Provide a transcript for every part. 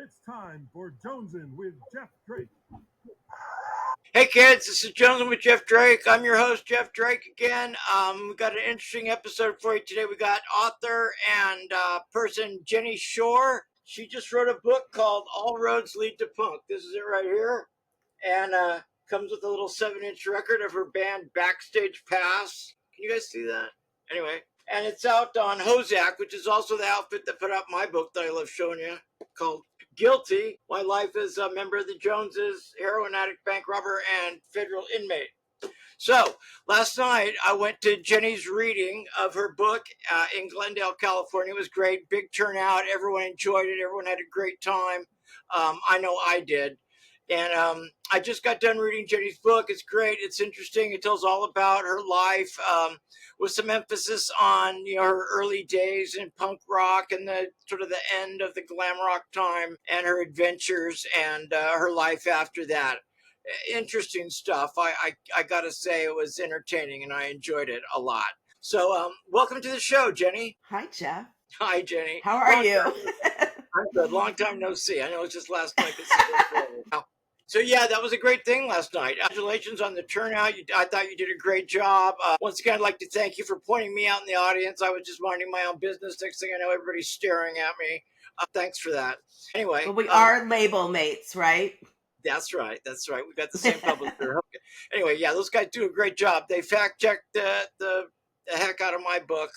It's time for Jonesin' with Jeff Drake. Hey kids, this is Jonesin with Jeff Drake. I'm your host, Jeff Drake, again. We got an interesting episode for you today. We got author and person GennySchorr. She just wrote a book called All Roads Lead to Punk. This is it right here. And comes with a little 7-inch record of her band Backstage Pass. Can you guys see that? Anyway, and it's out on Hozak, which is also the outfit that put out my book that I love showing you, called Guilty. My life as a member of the Joneses, heroin addict, bank robber, and federal inmate. So last night I went to Jenny's reading of her book in Glendale, California. It was great, big turnout. Everyone enjoyed it. Everyone had a great time. I know I did. And I just got done reading Jenny's book. It's great. It's interesting. It tells all about her life with some emphasis on her early days in punk rock and the sort of the end of the glam rock time and her adventures and her life after that. Interesting stuff. I gotta say it was entertaining and I enjoyed it a lot. So welcome to the show, Jenny. Hi, Jeff. Hi, Jenny. How are you? I'm good. Long time no see. I know it's just last night. So yeah, that was a great thing last night. Congratulations on the turnout. I thought you did a great job. Once again, I'd like to thank you for pointing me out in the audience. I was just minding my own business. Next thing I know, everybody's staring at me. Thanks for that. Anyway. Well, we are label mates, right? That's right. That's right. We got the same publisher. Anyway, yeah, those guys do a great job. They fact checked the heck out of my book.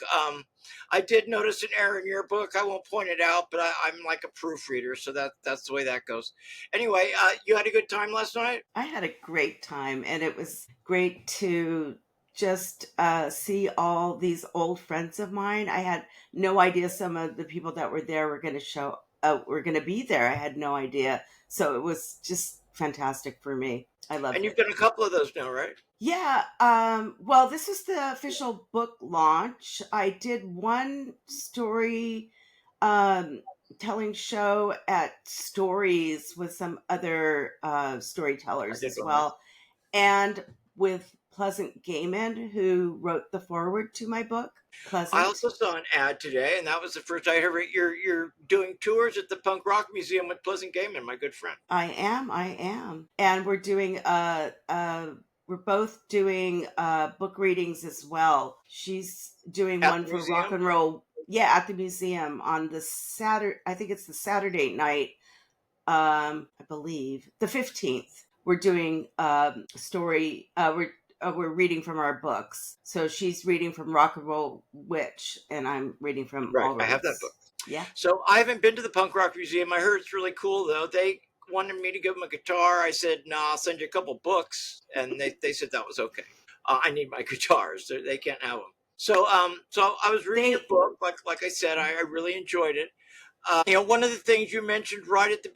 I did notice an error in your book. I won't point it out, but I'm like a proofreader, so that's the way that goes. Anyway, you had a good time last night? I had a great time, and it was great to just see all these old friends of mine. I had no idea some of the people that were there were going to be there. I had no idea. So it was just fantastic for me. I love it. And you've done a couple of those now, right? Yeah. Well, this is the official book launch. I did one story telling show at Stories with some other storytellers as well. And with Pleasant Gaiman, who wrote the foreword to my book. Pleasant. I also saw an ad today, and that was the first I heard. You're doing tours at the Punk Rock Museum with Pleasant Gaiman, my good friend. I am. And we're doing we're both doing book readings as well. She's doing At one for museum? Rock and Roll. Yeah, at the museum on the Saturday. I think it's the Saturday night. I believe the 15th. We're doing story. We're reading from our books. So she's reading from Rock and Roll Witch, and I'm reading from Right. All Roads. I have that book. Yeah. So I haven't been to the Punk Rock Museum. I heard it's really cool, though. They wanted me to give them a guitar. I said, no, I'll send you a couple books. And they said that was okay. I need my guitars. They can't have them. So I was reading the book. Like I said, I really enjoyed it. One of the things you mentioned right at the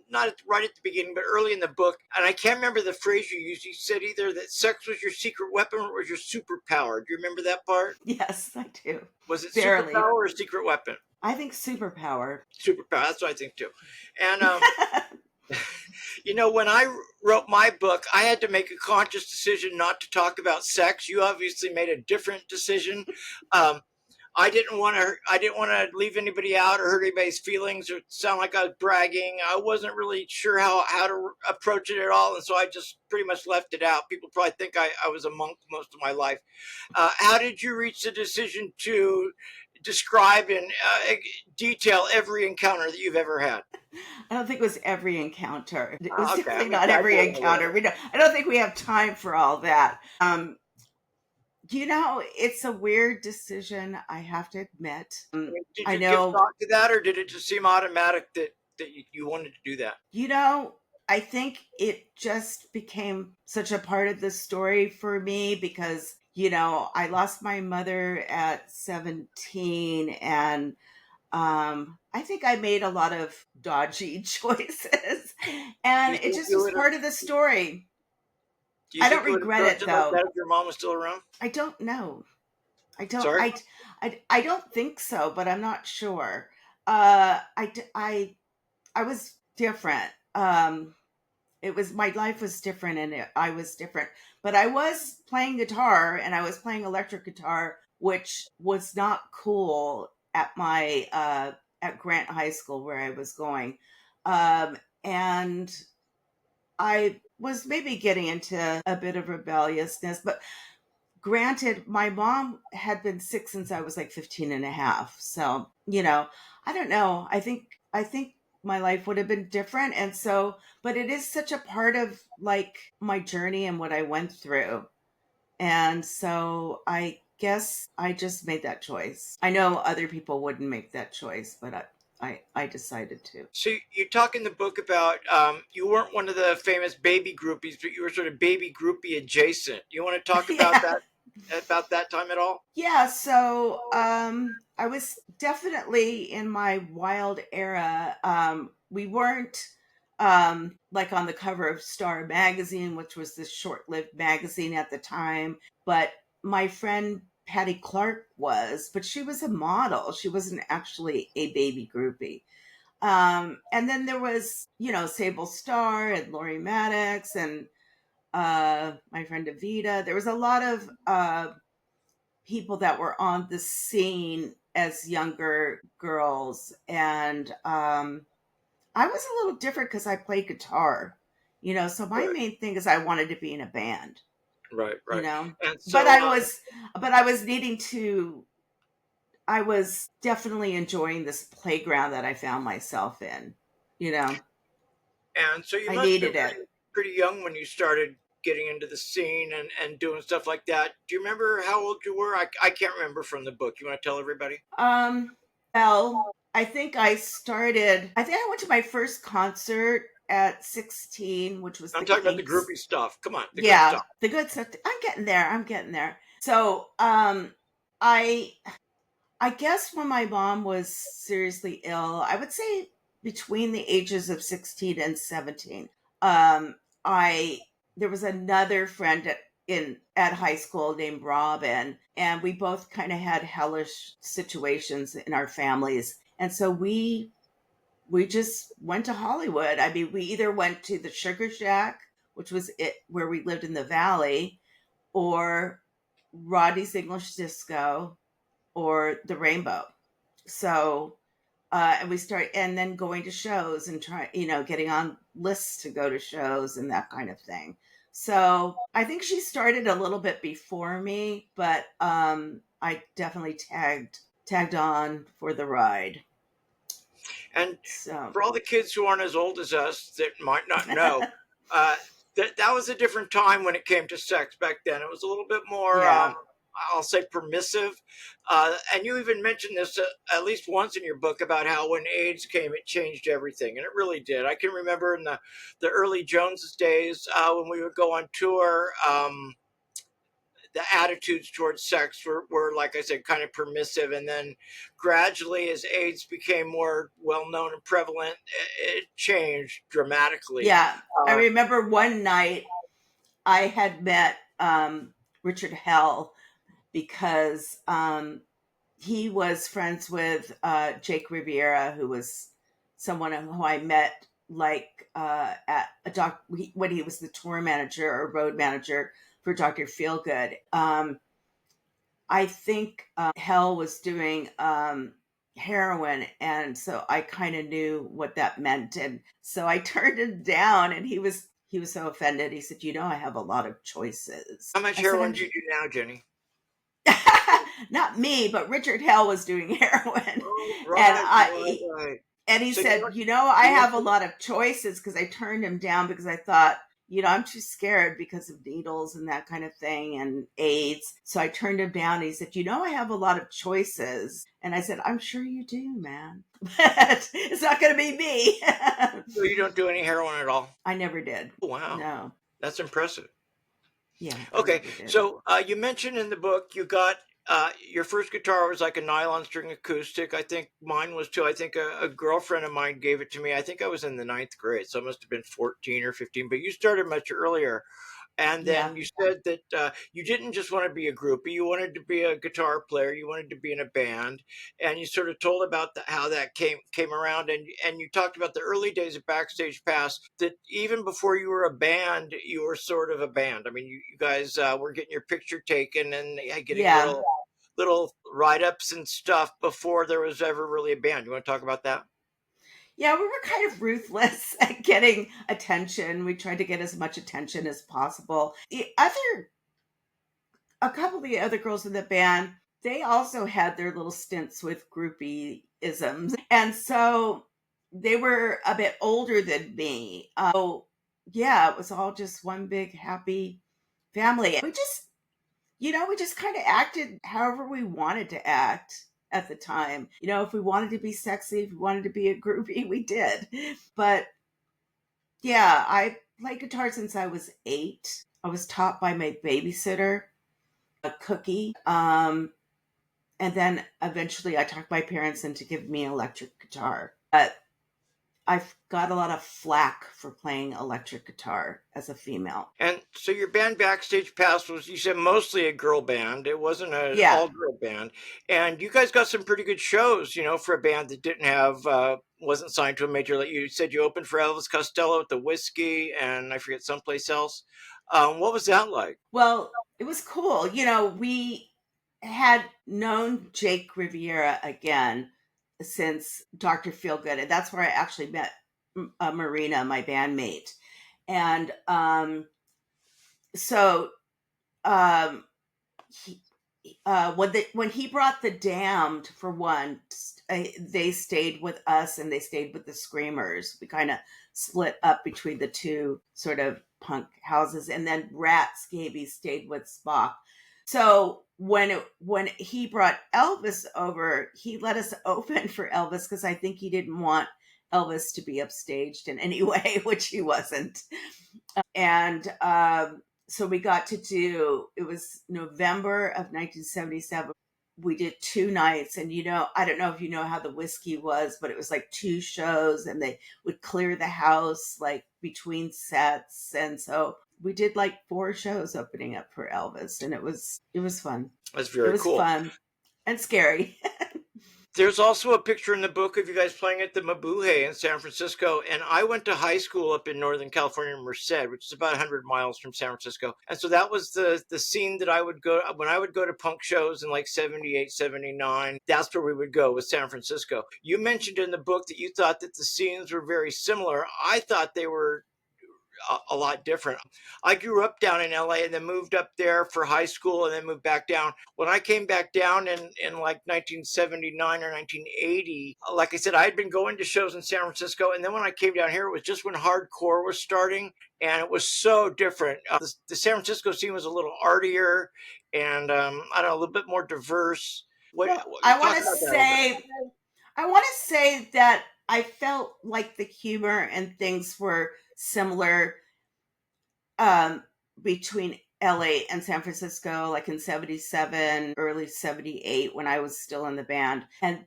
not right at the beginning, but early in the book, and I can't remember the phrase you used. You said either that sex was your secret weapon or was your superpower. Do you remember that part? Yes, I do. Was it Barely. Superpower or secret weapon? I think superpower. Superpower. That's what I think too. And when I wrote my book, I had to make a conscious decision not to talk about sex. You obviously made a different decision. I didn't want to leave anybody out or hurt anybody's feelings or sound like I was bragging. I wasn't really sure how to approach it at all, and so I just pretty much left it out. People probably think I was a monk most of my life. How did you reach the decision to describe in detail every encounter that you've ever had? I don't think it was every encounter. It was definitely not every encounter. I don't think we have time for all that. It's a weird decision, I have to admit. Did you give thought to that, or did it just seem automatic that you wanted to do that? I think it just became such a part of the story for me because, I lost my mother at 17 and I think I made a lot of dodgy choices and it just was part of the story. I don't regret it though. Like if your mom was still around? I don't know. I don't. Sorry? I don't think so, but I'm not sure. I was different. My life was different, and I was different. But I was playing guitar, and I was playing electric guitar, which was not cool at my at Grant High School where I was going. And I was maybe getting into a bit of rebelliousness, but granted, my mom had been sick since I was like 15 and a half. So, I don't know. I think my life would have been different. And so, but it is such a part of like my journey and what I went through. And so I guess I just made that choice. I know other people wouldn't make that choice, but I decided to. So you talk in the book about you weren't one of the famous baby groupies, but you were sort of baby groupie adjacent. You want to talk Yeah. about that time at all? Yeah, so I was definitely in my wild era. We weren't like on the cover of Star magazine, which was this short-lived magazine at the time, but my friend Patty Clark was, but she was a model. She wasn't actually a baby groupie. And then there was, Sable Starr and Lori Maddox and my friend Avita. There was a lot of people that were on the scene as younger girls. And I was a little different because I played guitar, so my Right, main thing is I wanted to be in a band, right, you right. know, And but so, I was needing to, I was definitely enjoying this playground that I found myself in, you know, you I must have been needed it. pretty young when you started getting into the scene and doing stuff like that. Do you remember how old you were? I can't remember from the book. You want to tell everybody? Um, well, I think I went to my first concert at 16, which was I'm the talking about the Kinks. groupie stuff. Come on, the good Yeah, stuff. the good stuff. I'm getting there. I'm getting there. So, I I guess when my mom was seriously ill, I would say between the ages of 16 and 17. I There was another friend at high school named Robin, and we both kind of had hellish situations in our families. And so we just went to Hollywood. I mean, we either went to the Sugar Shack, which was it where we lived in the valley, or Rodney's English Disco, or the Rainbow. So, and we start, and then going to shows and getting on lists to go to shows and that kind of thing. So I think she started a little bit before me, but I definitely tagged on for the ride. And So for all the kids who aren't as old as us that might not know, uh, that was a different time when it came to sex back then. It was a little bit more, yeah, I'll say, permissive. And you even mentioned this at least once in your book about how when AIDS came, it changed everything, and it really did. I can remember in the early Joneses days when we would go on tour. The attitudes towards sex were, like I said, kind of permissive. And then gradually, as AIDS became more well known and prevalent, it changed dramatically. yeah. I Uh, remember one night I had met Richard Hell because he was friends with Jake Riviera, who was someone who I met like at a when he was the tour manager or road manager for Dr. Feelgood. I think Hell was doing heroin, and so I kind of knew what that meant, and so I turned him down, and he was so offended. He said, "I have a lot of choices." how much I said, heroin "I'm do you do now, Jenny? not me, but Richard Hell was doing heroin." Oh, And right, right, right. he So you said, went, I you went have a lot of choices, because I turned him down because I thought, I'm too scared because of needles and that kind of thing and AIDS. So I turned him down. And he said, I have a lot of choices. And I said, I'm sure you do, man. But it's not going to be me. so you don't do any heroin at all? I never did. Oh, wow, No. that's impressive. Yeah, I Okay, never did. so you mentioned in the book you got your first guitar was like a nylon string acoustic. I think mine was too. I think a girlfriend of mine gave it to me. I think I was in the ninth grade, so I must have been 14 or 15. But you started much earlier. And Yeah. then you said that you didn't just want to be a groupie, you wanted to be a guitar player, you wanted to be in a band. And you sort of told about how that came around. And you talked about the early days of Backstage Pass, that even before you were a band, you were sort of a band. I mean, you guys were getting your picture taken and getting Yeah. little write ups and stuff before there was ever really a band. You want to talk about that? Yeah, we were kind of ruthless at getting attention. We tried to get as much attention as possible. A couple of the other girls in the band, they also had their little stints with groupieisms. And so they were a bit older than me. Yeah, it was all just one big happy family. We just kind of acted however we wanted to act at the time. If we wanted to be sexy, if we wanted to be a groupie, we did. But yeah, I played guitar since I was 8. I was taught by my babysitter, a Cookie. And then eventually I talked my parents into giving me an electric guitar. But I've got a lot of flack for playing electric guitar as a female. And so your band Backstage Pass was, you said, mostly a girl band. It wasn't an Yeah. all girl band. And you guys got some pretty good shows, for a band that didn't have, wasn't signed to a major. Like you said, you opened for Elvis Costello at the Whiskey and I forget someplace else. What was that like? Well, it was cool. We had known Jake Riviera again since Dr. Feelgood, and that's where I actually met Marina, my bandmate. And so um, he, when he brought the Damned for one, they stayed with us and they stayed with the Screamers. We kind of split up between the two sort of punk houses, and then Rat Scabies stayed with Spock. So when he brought Elvis over, he let us open for Elvis because I think he didn't want Elvis to be upstaged in any way, which he wasn't. And so we got to do, it was November of 1977. We did 2 nights, and I don't know if you know how the Whiskey was, but it was like 2 shows, and they would clear the house like between sets. And so we did like 4 shows opening up for Elvis, and it was fun. That's It very was cool. fun and scary. There's also a picture in the book of you guys playing at the Mabuhay in San Francisco. And I went to high school up in Northern California, Merced, which is about 100 miles from San Francisco. And so that was the scene that I would go when I would go to punk shows in like 78, 79. That's where we would go, with San Francisco. You mentioned in the book that you thought that the scenes were very similar. I thought they were a lot different. I grew up down in LA and then moved up there for high school and then moved back down. When I came back down in like 1979 or 1980, like I said, I had been going to shows in San Francisco. And then when I came down here, it was just when hardcore was starting. And it was so different. The San Francisco scene was a little artier and I don't know, a little bit more diverse. Well, Talk about that a little bit. I want to say that I felt like the humor and things were similar um, between LA and San Francisco, like in 77, early 78, when I was still in the band. And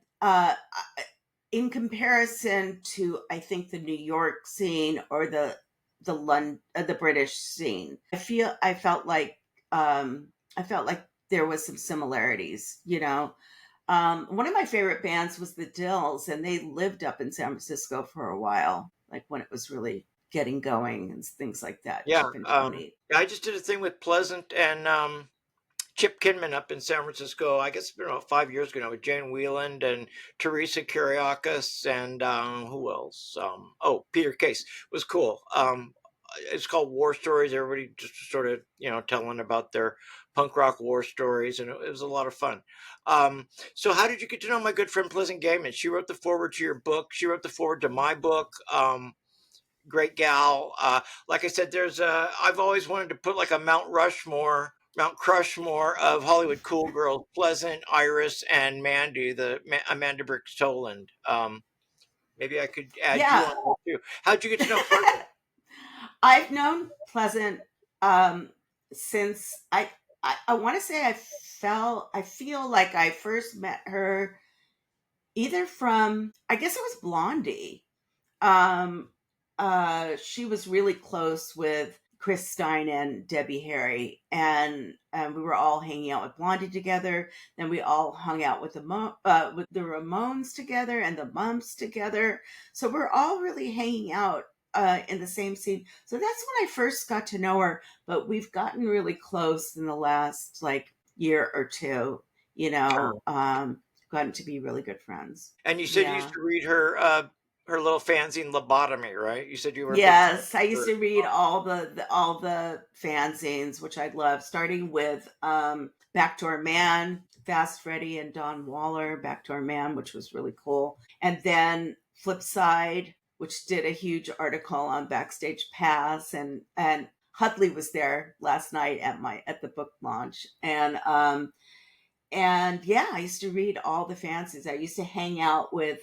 in comparison to, I think, the New York scene or the British scene, I felt like there was some similarities. One of my favorite bands was the Dills, and they lived up in San Francisco for a while, like when it was really getting going and things like that. Yeah. Chip and Tony. I just did a thing with Pleasant and Chip Kinman up in San Francisco. I guess it's been about 5 years ago now, with Jane Wieland and Teresa Kyriakis and who else? Peter Case. It was cool. It's called War Stories. Everybody just sort of telling about their punk rock war stories, and it was a lot of fun. So how did you get to know my good friend Pleasant Gayman? She wrote the foreword to your book. She wrote the foreword to my book. Great gal. Like I said, I've always wanted to put like a Mount Crushmore of Hollywood cool girls: Pleasant, Iris, and Mandy, Amanda Brooks Toland. Maybe I could add you Yeah. on there too. How'd you get to know Pleasant? I've known Pleasant since I want to say I feel like I first met her either from, I guess it was Blondie. Um, she was really close with Chris Stein and Debbie Harry, and we were all hanging out with Blondie together. Then we all hung out with with the Ramones together and the Mumps together. So we're all really hanging out in the same scene. So that's when I first got to know her. But we've gotten really close in the last like year or two. Gotten to be really good friends. And you said you used Yeah. to read her her little fanzine Lobotomy, right? You said you were a big fan Yes, I of used hers. to read all the fanzines, which I love, starting with Backdoor Man, Fast Freddy and Don Waller, Backdoor Man, which was really cool, and then Flipside, which did a huge article on Backstage Pass, and Hutley was there last night at the book launch, and yeah, I used to read all the fancies. I used to hang out with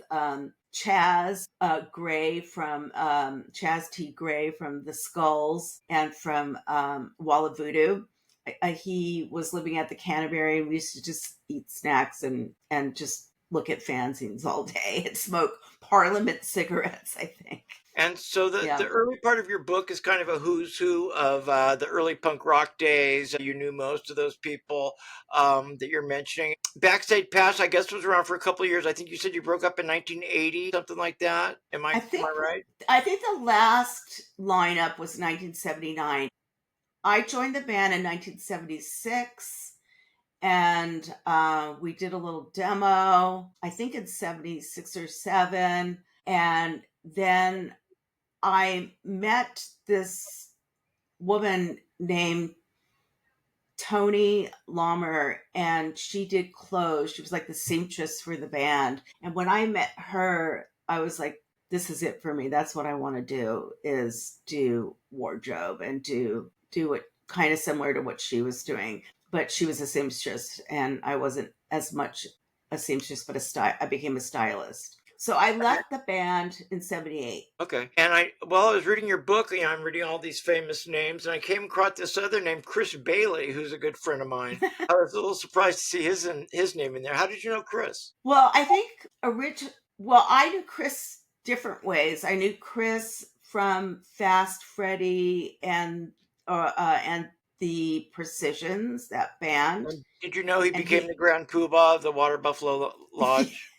Chaz Gray from Chaz T. Gray from the Skulls and from Walla Voodoo. He was living at the Canterbury, and we used to just eat snacks and just look at fanzines all day and smoke Parliament cigarettes, I think. And so the Yeah. early part of your book is kind of a who's who of the early punk rock days. You knew most of those people that you're mentioning. Backstage Pass, I guess, was around for a couple of years. I think you said you broke up in 1980, something like that. I Am I think right? I think the last lineup was 1979. I joined the band in 1976, and we did a little demo, I think in 76 or 7. And then I met this woman named Tony Lawmer, and she did clothes. She was like the seamstress for the band. And when I met her, I was like, this is it for me. That's what I want to do, is do wardrobe and do it kind of similar to what she was doing. But she was a seamstress, and I wasn't as much a seamstress, but I became a stylist. So I left the band in 78. Okay. And while I was reading your book, I'm reading all these famous names, and I came across this other name, Chris Bailey, who's a good friend of mine. I was a little surprised to see his name in there. How did you know Chris? Well, I think I knew Chris different ways. I knew Chris from Fast Freddy and the Precisions, that band. And did you know he And became the Grand Poobah of the Water Buffalo Lodge?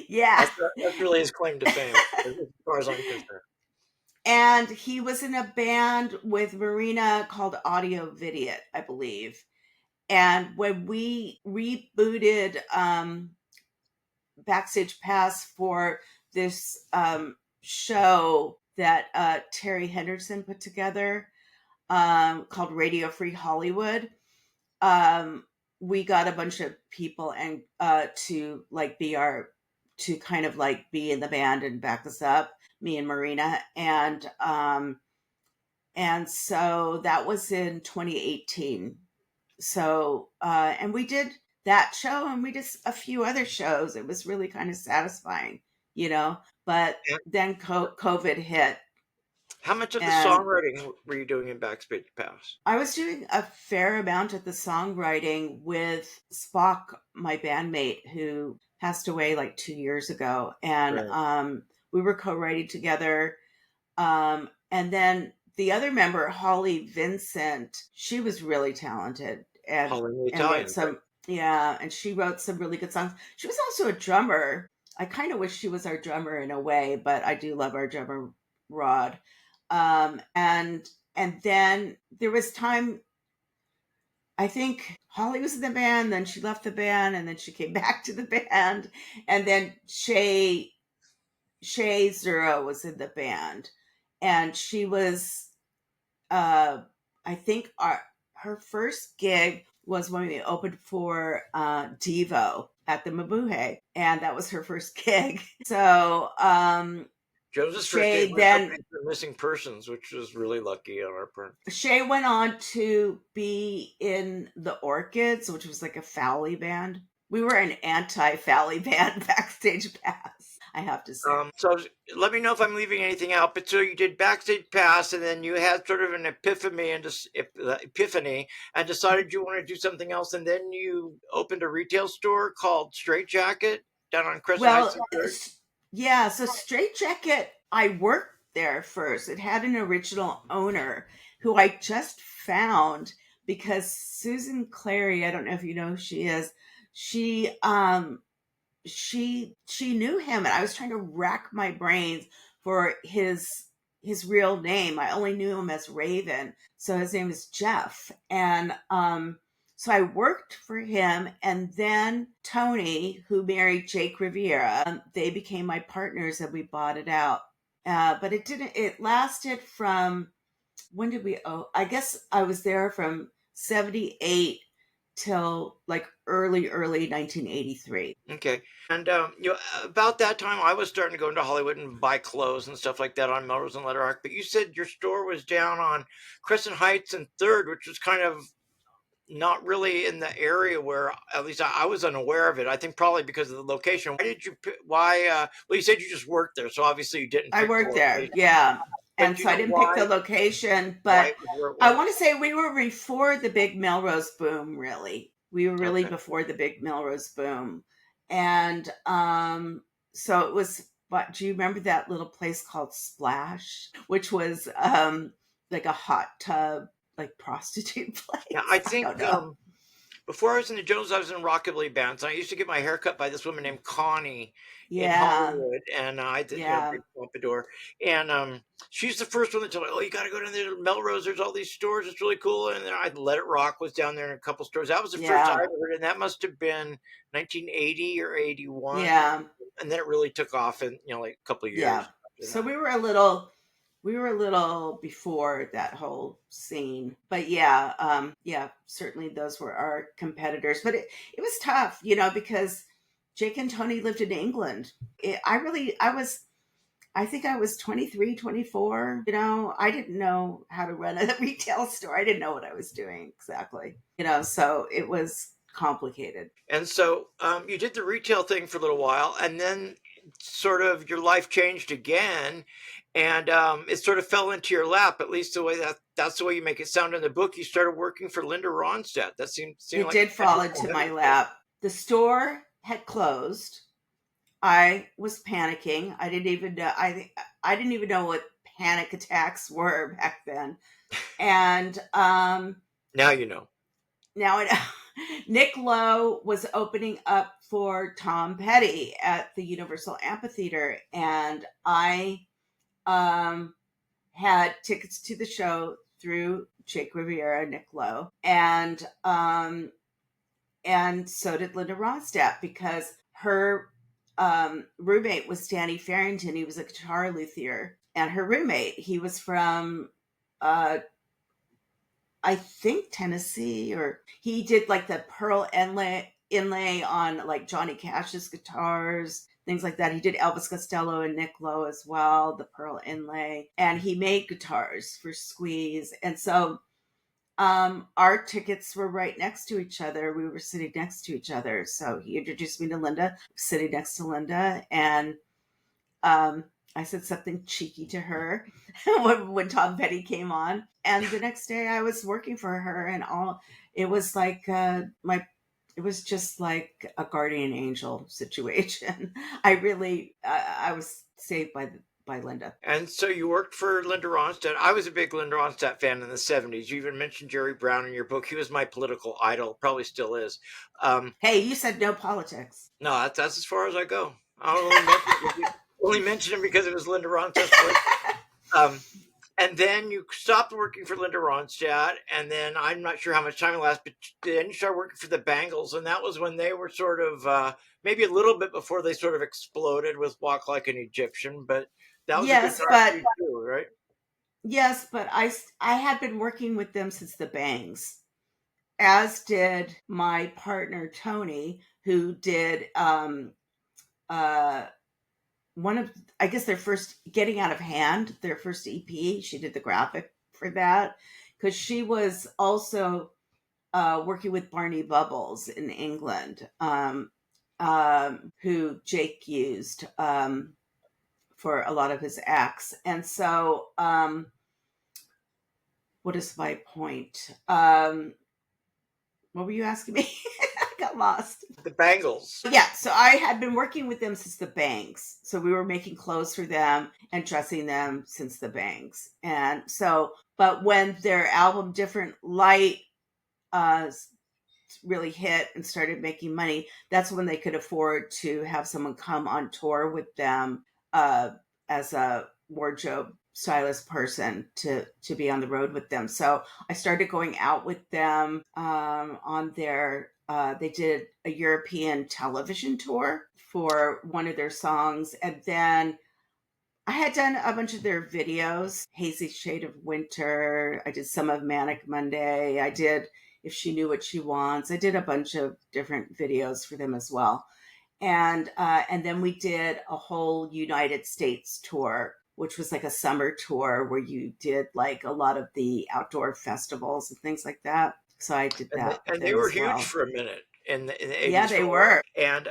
yeah. That's really his claim to fame, as far as I'm concerned. And he was in a band with Marina called Audio Vidiot, I believe. And when we rebooted Backstage Pass for this show that Terry Henderson put together, called Radio Free Hollywood. We got a bunch of people and to kind of like be in the band and back us up, me and Marina, and so that was in 2018. So and we did that show, and we did a few other shows. It was really kind of satisfying, you know. But Yeah. then COVID hit, How much of the and songwriting were you doing in Backstage Pass? I was doing a fair amount of the songwriting with Spock, my bandmate, who passed away like 2 years ago, and Right. we were co-writing together. And then the other member, Holly Vincent, she was really talented Holly and the and wrote Italians, right? some, yeah, and she wrote some really good songs. She was also a drummer. I kind of wish she was our drummer in a way, but I do love our drummer, Rod. And then there was time, I think Holly was in the band, then she left the band, and then she came back to the band, and then Shay Zero was in the band, and she was, I think her first gig was when we opened for Devo at the Mabuhay, and that was her first gig. So Joseph's first gig Shay was then opening for Missing Persons, which was really lucky on our part. Shay went on to be in the Orchids, which was like a Fowley band. We were an anti-Fowley band, Backstage Pass, I have to say. So let me know if I'm leaving anything out. But so you did Backstage Pass, and then you had sort of an epiphany, and decided you want to do something else, and then you opened a retail store called Straight Jacket down on Crescent Well, Heights in Third. yeah, so Straight Jacket, I worked there first. It had an original owner who I just found because Susan Clary, I don't know if you know who she is, she knew him, and I was trying to rack my brains for his real name. I only knew him as Raven, so his name is Jeff. And So I worked for him, and then Tony, who married Jake Riviera, they became my partners, and we bought it out. But it didn't. It lasted from, when did we owe? I guess I was there from 78 till like early 1983. Okay. And about that time, I was starting to go into Hollywood and buy clothes and stuff like that on Melrose and Letterhawk. But you said your store was down on Crescent Heights and Third, which was kind of not really in the area where, at least I was unaware of it. I think probably because of the location. Why did you pick, why, well, you said you just worked there, so obviously you didn't I pick the worked there, location. yeah. But And do you so I know didn't pick the location, why but it was where it I was? want to say we were before the big Melrose boom, really. We were really Okay. before the big Melrose boom. And so it was, but do you remember that little place called Splash, which was like a hot tub, like prostitute Yeah, I place? I don't think know. before I was in the Jones, I was in rockabilly bands. I used to get my hair cut by this woman named Connie in Yeah, Hollywood, and I did, yeah, big pompadour. And she's the first one that told me, "Oh, you got to go down there to Melrose. There's all these stores. It's really cool." And then I Let It Rock was down there in a couple stores. That was the first I yeah, ever heard, and that must have been 1980 or 81. yeah, And then it really took off in like a couple of yeah. years after So that. we were a little before that whole scene, but yeah, yeah, certainly those were our competitors. But it was tough, because Jake and Tony lived in England. I think I was 23, 24. I didn't know how to run a retail store. I didn't know what I was doing exactly, so it was complicated. And so you did the retail thing for a little while, and then sort of your life changed again, and it sort of fell into your lap. At least that's the way you make it sound in the book. You started working for Linda Ronstadt. That seemed It like did a fall natural into my metaphor. lap. The store had closed. I was panicking. I didn't even know what panic attacks were back then. And Now you know. now I know. Nick Lowe was opening up for Tom Petty at the Universal Amphitheater, and I um, had tickets to the show through Jake Riviera, Nick Lowe, and so did Linda Ronstadt, because her roommate was Danny Farrington. He was a guitar luthier, and her roommate, he was from uh, I think Tennessee, or he did like the pearl inlay on like Johnny Cash's guitars, things like that. He did Elvis Costello and Nick Lowe as well, the pearl inlay, and he made guitars for Squeeze. And so our tickets were right next to each other. We were sitting next to each other. So he introduced me to Linda, sitting next to Linda, and um, I said something cheeky to her when Tom Petty came on, and the next day I was working for her, and all it was like it was just like a guardian angel situation. I was saved by Linda. And so you worked for Linda Ronstadt. I was a big Linda Ronstadt fan in the 70s. You even mentioned Jerry Brown in your book. He was my political idol, probably still is. Hey, you said no politics. No, that's as far as I go. I only mention him because it was Linda Ronstadt's place. Um, and then you stopped working for Linda Ronstadt, and then I'm not sure how much time it lasted, but then you started working for the Bangles, and that was when they were sort of maybe a little bit before they sort of exploded with "Walk Like an Egyptian," but that was a good Yes, time for but you too, right? I had been working with them since the Bangs, as did my partner Tony, who did uh one of, I guess, their first Getting Out of Hand, their first EP. She did the graphic for that, because she was also working with Barney Bubbles in England, who Jake used for a lot of his acts. And so, what is my point? What were you asking me? I got lost. The Bangles. Yeah, so I had been working with them since the Bangs. So we were making clothes for them and dressing them since the Bangs. And so, but when their album Different Light uh, really hit and started making money, that's when they could afford to have someone come on tour with them as a wardrobe stylist person to be on the road with them. So I started going out with them on their they did a European television tour for one of their songs, and then I had done a bunch of their videos, Hazy Shade of Winter. I did some of Manic Monday. I did If She Knew What She Wants. I did a bunch of different videos for them as well. And then we did a whole United States tour, which was like a summer tour where you did like a lot of the outdoor festivals and things like that. So I did And that with they them were as huge well. for a minute in the Yeah, 80s they for a while. were. And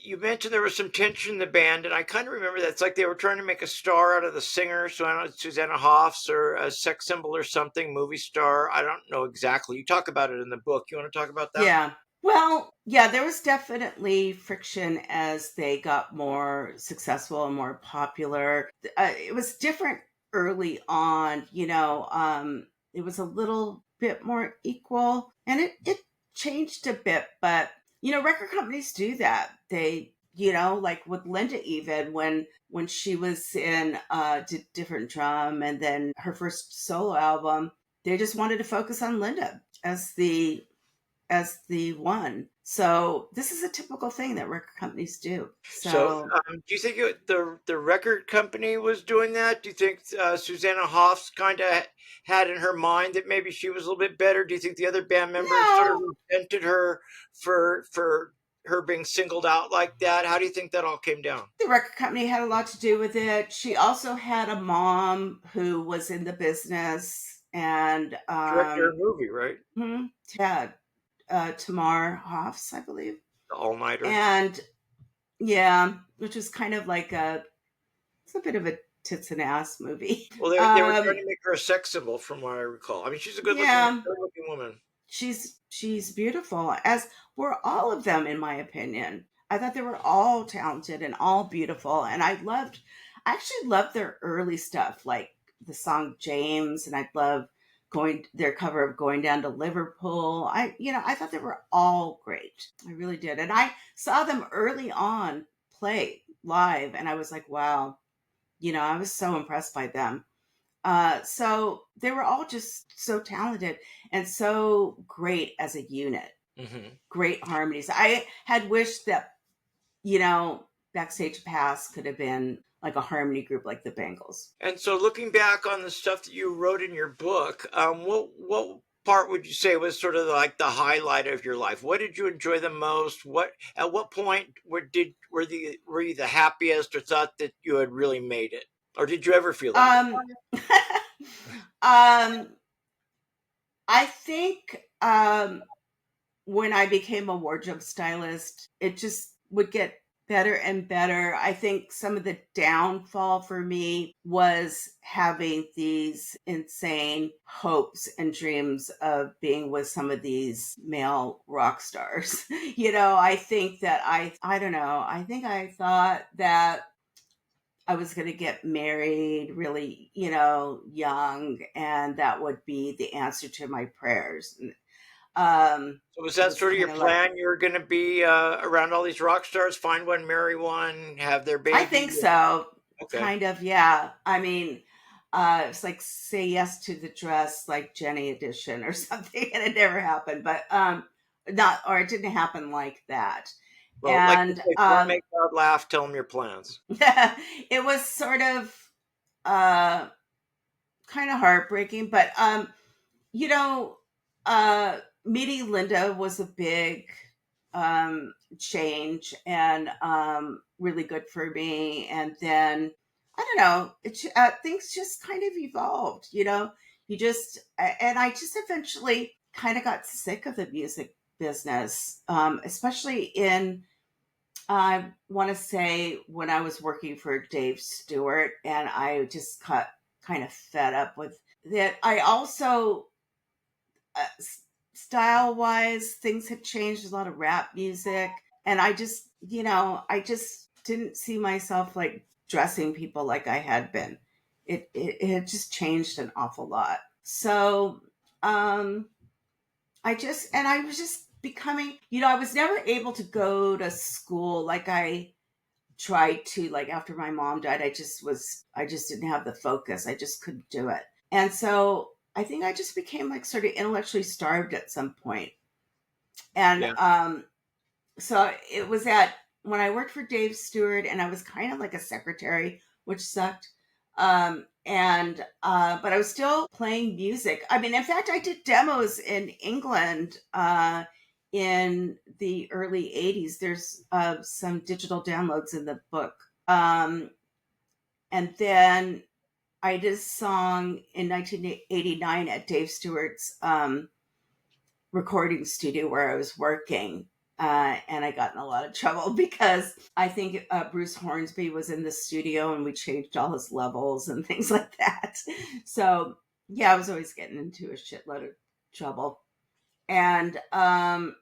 you mentioned there was some tension in the band, and I kind of remember that it's like they were trying to make a star out of the singer, so I don't know, Susanna Hoffs or a sex symbol or something, movie star. I don't know exactly. You talk about it in the book. You want to talk about that? Yeah. Well, yeah, there was definitely friction as they got more successful and more popular. It was different early on, it was a little bit more equal, and it changed a bit, but record companies do that. They, like with Linda, even when she was in did different drum, and then her first solo album, they just wanted to focus on Linda as the one. So this is a typical thing that record companies do. So, So do you think the record company was doing that? Do you think Susanna Hoffs kind of had in her mind that maybe she was a little bit better? Do you think the other band members sort of no, resented her for her being singled out like that? How do you think that all came down? the record company had a lot to do with it. She also had a mom who was in the business, and Director of movie, right? yeah, Tamar Hoffs, I believe, The all nighter. and yeah, which was kind of like it's a bit of a tits and ass movie. Well, they were trying Um, to make her a sex symbol, from what I recall. I mean, she's a yeah, good looking woman. she's beautiful, as were all of them, in my opinion. I thought they were all talented and all beautiful, and I actually loved their early stuff, like the song James, and I love going their cover of Going Down to Liverpool. I thought they were all great. I really did. And I saw them early on play live, and I was like, wow, I was so impressed by them. So they were all just so talented and so great as a unit. Hmm. Great harmonies. I had wished that, you know, Backstage Pass could have been like a harmony group like the Bangles. And so, looking back on the stuff that you wrote in your book, what part would you say was sort of like the highlight of your life? What did you enjoy the most? What At what point were you the happiest, or thought that you had really made it, or did you ever feel that way? Um, um, I think when I became a wardrobe stylist, it just would get better and better. I think some of the downfall for me was having these insane hopes and dreams of being with some of these male rock stars. I think that I don't know, I think I thought that I was going to get married really, young, and that would be the answer to my prayers. So, was It that was sort of kind your of like, plan? You were going to be around all these rock stars, find one, marry one, have their I baby. think so. Okay. Kind of, yeah. I mean, it's like Say Yes to the Dress, like Jenny edition or something, and it never happened. But not, or it didn't happen like that. Well, like they And say, don't make God laugh. Tell him your plans. it was sort of uh, kind of heartbreaking. But you know, meeting Linda was a big change, and really good for me. And then I don't know, things just kind of evolved. And I just eventually kind of got sick of the music business, especially in. I want to say when I was working for Dave Stewart, and I just got kind of fed up with that. I also style wise, things had changed. There's a lot of rap music. And I just didn't see myself like dressing people like I had been. It had just changed an awful lot. So, um, I was just becoming, I was never able to go to school like I tried to, like, after my mom died, I just didn't have the focus. I just couldn't do it. And so I think I just became like sort of intellectually starved at some point. And Yeah. So it was at when I worked for Dave Stewart, and I was kind of like a secretary, which sucked. But I was still playing music. I mean, in fact, I did demos in England in the early 80s. There's some digital downloads in the book. And then I did a song in 1989 at Dave Stewart's recording studio where I was working. And I got in a lot of trouble because I think Bruce Hornsby was in the studio and we changed all his levels and things like that. So yeah, I was always getting into a shitload of trouble. And then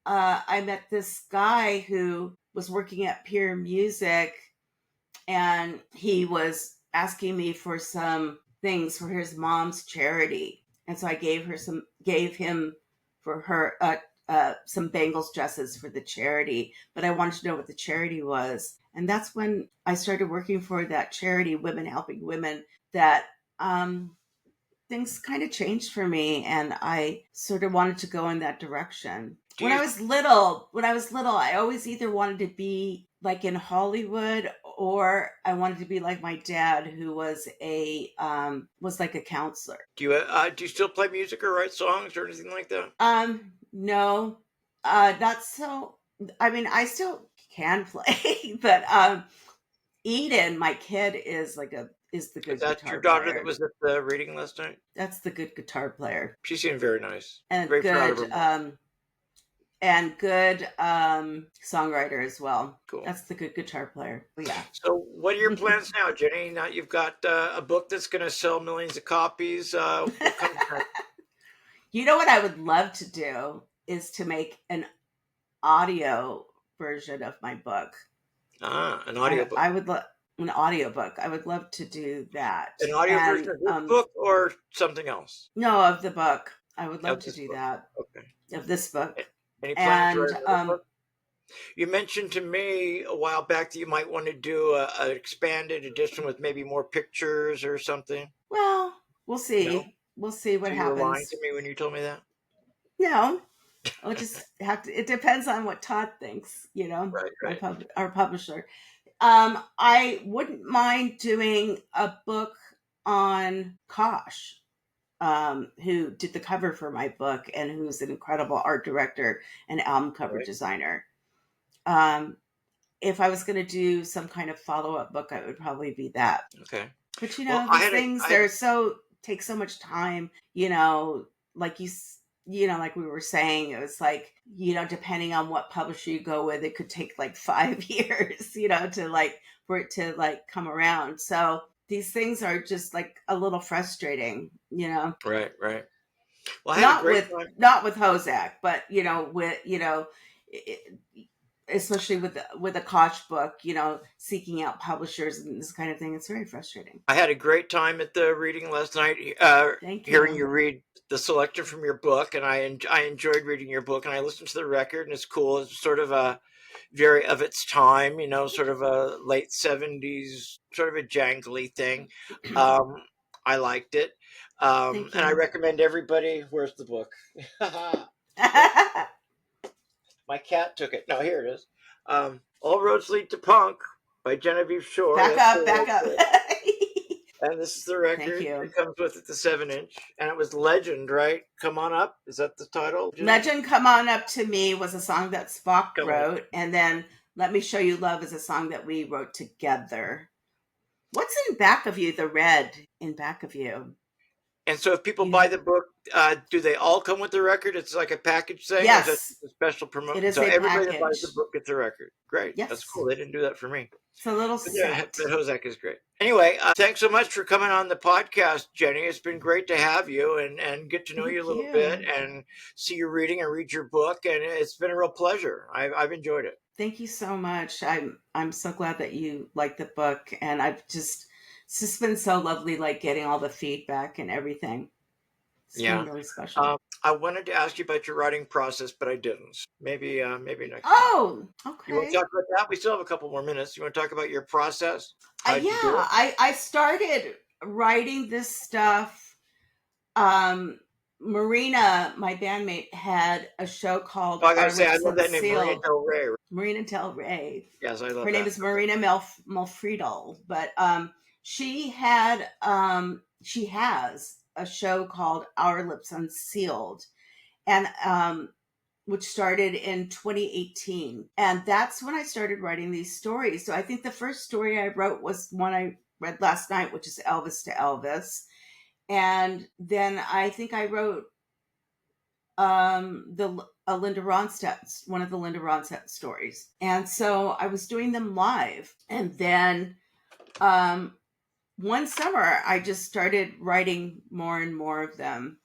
I met this guy who was working at Peer Music, and he was asking me for some things for his mom's charity. And so I gave him for her some Bangles dresses for the charity, but I wanted to know what the charity was. And that's when I started working for that charity, Women Helping Women, that things kind of changed for me, and I sort of wanted to go in that direction. When I was little, I always either wanted to be like in Hollywood, or I wanted to be like my dad, who was like a counselor. Do you still play music or write songs or anything like that? No, not so. I mean, I still can play, but Eden, my kid, is the good That's guitar your daughter player. that was at the reading last night? That's the good guitar player. She seemed very nice. And very proud of good her. good songwriter as well. Cool. That's the good guitar player. Yeah. So what are your plans now, Jenny? Now you've got a book that's going to sell millions of copies. What comes next? You know what I would love to do is to make an audio version of my book. An audiobook. I would love an audiobook. I would love to do that. An audio version of this book or something else? No, of the book. I would love to do book. that. Okay. Of this book. Any plans to write another book? You mentioned to me a while back that you might want to do an expanded edition with maybe more pictures or something. Well, we'll see. No? We'll see what happens. You were lying to me when you told me that? No. I'll just have to. It depends on what Todd thinks, Right. Our publisher. I wouldn't mind doing a book on Kosh, who did the cover for my book and who's an incredible art director and album cover designer. If I was going to do some kind of follow-up book, it would probably be that. Okay. But these things, take so much time, like like we were saying, it was like, depending on what publisher you go with, it could take like 5 years, for it to come around. So these things are just like a little frustrating, Right. Well, not with Hozak, but especially with a Koch book, seeking out publishers and this kind of thing. It's very frustrating. I had a great time at the reading last night, hearing you read the selection from your book, and I enjoyed reading your book, and I listened to the record, and it's cool. It's sort of a very of its time, sort of a late 70s, sort of a jangly thing. I liked it. And I recommend everybody. Where's the book? My cat took it. No, here it is. All Roads Lead to Punk by GennySchorr. Back up. And this is the record. It comes with it, the 7-inch. And it was Legend, right? Come On Up. Is that the title? Legend, Come On Up to Me was a song that Spock wrote. And then Let Me Show You Love is a song that we wrote together. What's in back of you, the red in back of you? And so if people buy the book, do they all come with the record? It's like a package thing? Yes. Or is it a special promotion? It is so a everybody package. that buys the book gets a record. Great. Yes. That's cool. They didn't do that for me. It's a little set. Yeah, but Hozak is great. Anyway, thanks so much for coming on the podcast, Jenny. It's been great to have you and get to know you a little bit and see your reading and read your book. And it's been a real pleasure. I've enjoyed it. Thank you so much. I'm so glad that you like the book. And it's just been so lovely, like getting all the feedback and everything. It's been really special. I wanted to ask you about your writing process, but I didn't. Maybe next time. Oh, You want okay. to talk about that? We still have a couple more minutes. You want to talk about your process? How'd Yeah, you do it? I started writing this stuff. Marina, my bandmate, had a show called Oh, I gotta Our say, I Lips love that name, Maria Unsealed. Del Rey. Marina Del Rey. Yes, I love Her name that. is Marina Malfriedel, but she has a show called Our Lips Unsealed, and which started in 2018, and that's when I started writing these stories. So I think the first story I wrote was one I read last night, which is Elvis to Elvis, and then I think I wrote the Linda Ronstadt, one of the Linda Ronstadt stories. And so I was doing them live. And then one summer I just started writing more and more of them.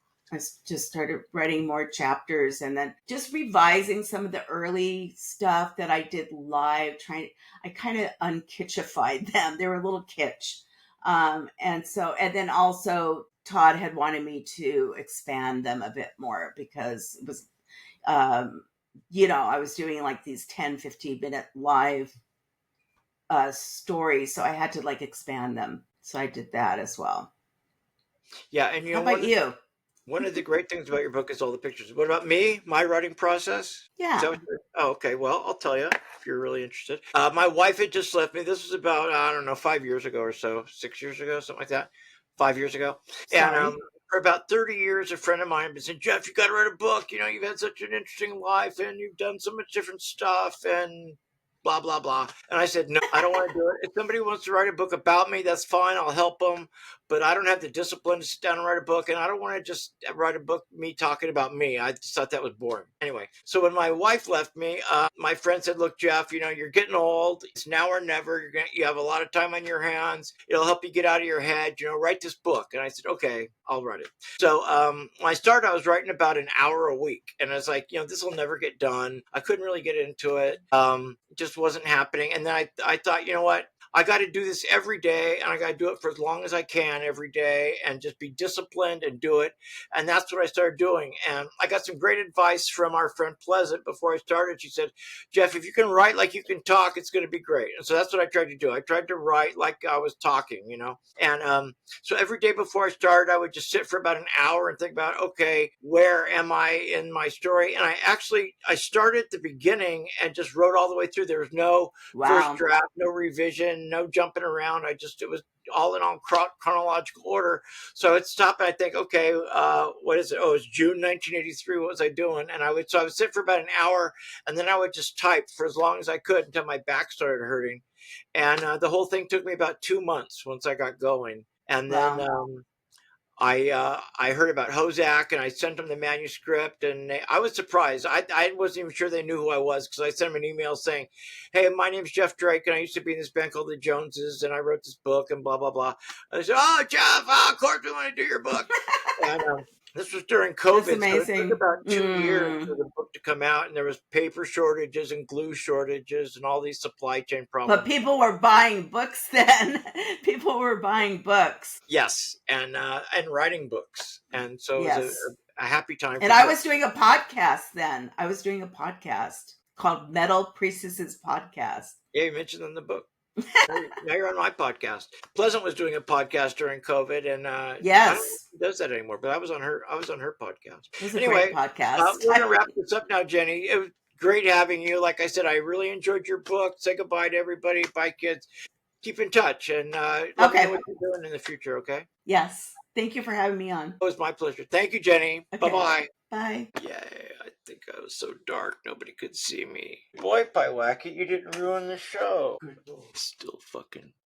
Just started writing more chapters and then just revising some of the early stuff that I did live. I kind of unkitchified them. They were a little kitsch. And then also Todd had wanted me to expand them a bit more because it was, I was doing like these 10-15 minute live stories. So I had to like expand them. So I did that as well. Yeah, and How about you? one of the great things about your book is all the pictures. What about me? My writing process? Is that Yeah. what oh, okay. Well, I'll tell you if you're really interested. My wife had just left me. This was about, I don't know, 5 years ago or so, 6 years ago, something like that. 5 years ago. And Sorry. for about 30 years, a friend of mine had been saying, Jeff, you got to write a book. You've had such an interesting life and you've done so much different stuff and blah, blah, blah. And I said, no, I don't want to do it. If somebody wants to write a book about me, that's fine. I'll help them. But I don't have the discipline to sit down and write a book. And I don't want to just write a book, me talking about me. I just thought that was boring. Anyway, so when my wife left me, my friend said, look, Jeff, you're getting old. It's now or never. You have a lot of time on your hands. It'll help you get out of your head. Write this book. And I said, okay, I'll write it. So when I started, I was writing about an hour a week. And I was like, this will never get done. I couldn't really get into it. It just wasn't happening. And then I thought, you know what? I got to do this every day and I got to do it for as long as I can every day and just be disciplined and do it. And that's what I started doing. And I got some great advice from our friend Pleasant before I started. She said, Jeff, if you can write like you can talk, it's going to be great. And so that's what I tried to do. I tried to write like I was talking, And so every day before I started, I would just sit for about an hour and think about, okay, where am I in my story? And I started at the beginning and just wrote all the way through. There was no first Wow. draft, no revision, no jumping around. It was all in chronological order. So I'd stop and I think, okay, what is it? Oh, it's June 1983. What was I doing? And I would sit for about an hour and then I would just type for as long as I could until my back started hurting. And the whole thing took me about 2 months once I got going. And then Wow. I heard about Hozak and I sent them the manuscript and I was surprised. I wasn't even sure they knew who I was because I sent them an email saying, hey, my name's Jeff Drake and I used to be in this band called the Joneses and I wrote this book and blah, blah, blah. And they said, oh, Jeff, of course we want to do your book. And this was during That's COVID, so it took amazing. about 2 years for the book to come out and there was paper shortages and glue shortages and all these supply chain But problems. people were buying books then. People were buying books. Yes, and writing books, and so it was Yes. a happy time And for I books. was doing a podcast then. I was doing a podcast called Metal Priestesses Podcast. Yeah, you mentioned in the book. Now you're on my podcast. Pleasant was doing a podcast during COVID, and I don't know Yes. if he does that anymore. But I was on her podcast. It was a great Anyway, podcast. we're gonna wrap this up now, Jenny. It was great having you. Like I said, I really enjoyed your book. Say goodbye to everybody. Bye, kids. Keep in touch, and let me know Okay. what you're doing in the future. Okay. Yes. Thank you for having me on. It was my pleasure. Thank you, Jenny. Okay. Bye-bye. Bye. Yay, I think I was so dark nobody could see me. Boy, Pyewacket, you didn't ruin the show. Still fucking